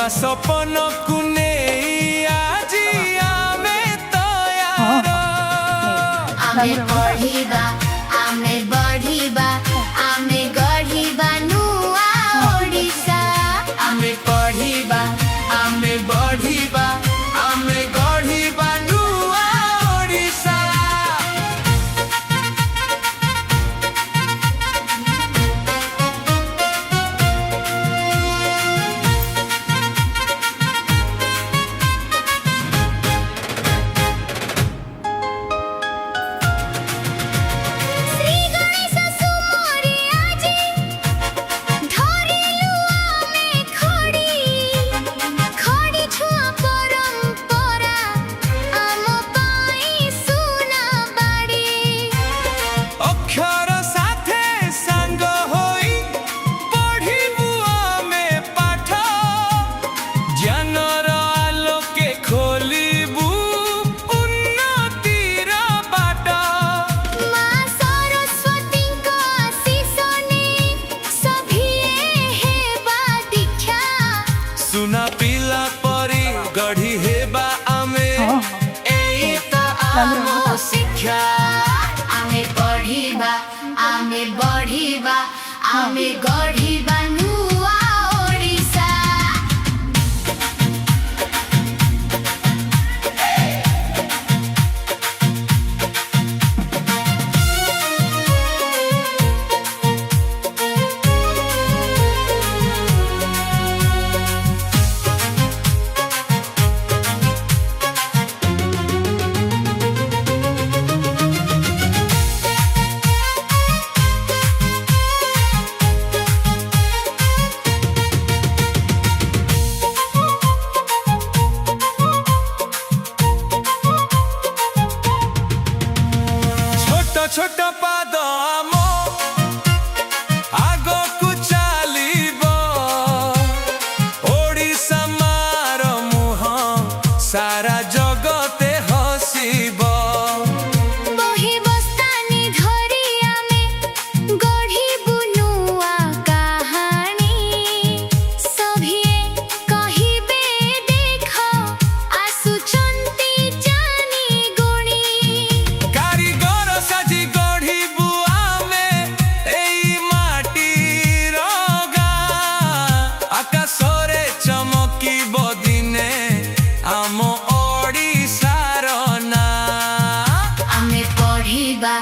नुआ सपन कुने आजी आमे तयार आमे पढ़िबा आमे बढ़िबा आमे गढ़िबा नुआ ओडिसा आमे पढ़िबा आमे बढ़िबा आमे गढ़िबा नुआ ओडिसा श्री गणेश सुमोरी आजी धरिलु आमे खड़ी खड़ी छुआ परंपरा आम पाई सुना बाड़ी अक्षर साथे संग होई पढ़िबु आमे पाठ ज्ञानर आलोके खोलिबु उन्नतिर बाट माँ सरस्वती को आशीष ने सभिए हेबा दीक्षा सुना पिला परी गढ़ी हेबा आमे एई त आमो शिक्षा आमे पढ़िबा आमे बढ़िबा आमे गढ़िबा नुआ ओडिसा छोट छोट पाद आम आगकु चालिब ओडिसा मार मुह सारा जगते हसिब बही बस्तानी धरी आमे गढ़िबु नुआ कहानी सभिए कहिबे देख आसुचंती जानी गुणी कारीगर साजी गढ़िबु आमे एई माटीर गाँ आकाशरे चमकिब दिने आम ओडिसार नाँ आमे पढ़िबा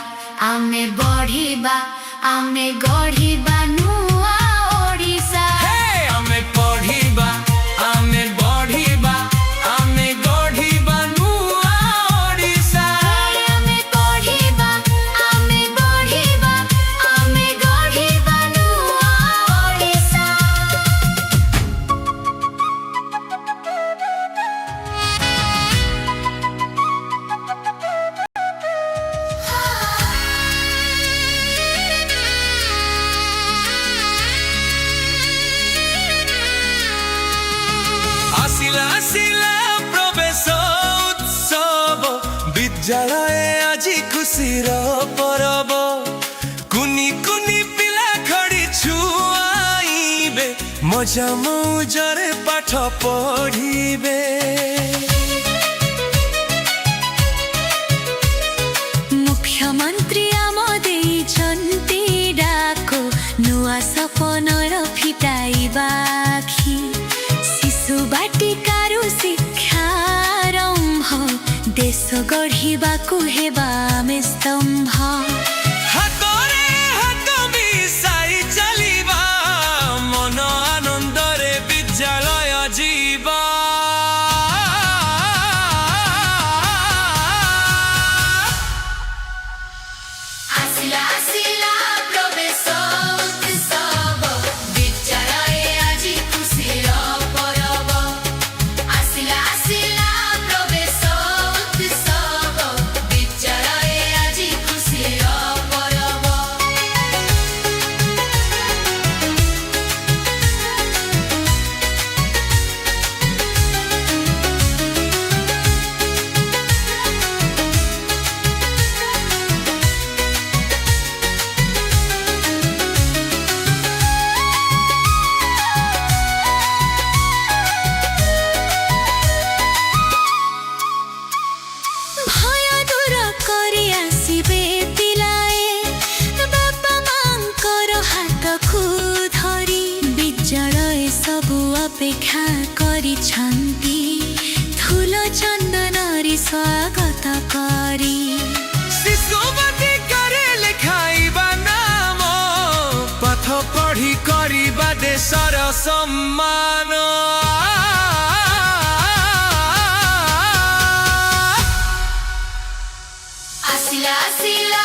आमे बढ़िबा आमे गढ़िबा नुआ ओडिसा हे आमे पढ़िबा आमे बढ़िबा आमे गढ़िबा नुआ ओडिसा आमे पढ़िबा आमे बढ़िबा आमे गढ़िबा नुआ ओडिसा आसिला आसिला प्रवेश उत्सव विद्यालय আজি खुशीर परब कुनी कुनी पिला खड़ी छुआइबे मजा मौजरे पाठ पढ़िबे मुख्यमंत्री आम देइछन्ति डाको नुआ सपनर फिटाइबा आखि शिशु बाटिकारु शिक्षारम्भ देश गढ़िबाकु हेबा आमे स्तम्भ हातरे हात मिसाई चलिबा मन आनंदरे विद्यालय जीवा ସାରା ସମ୍ମାନ ଆସିଲା ଆସିଲା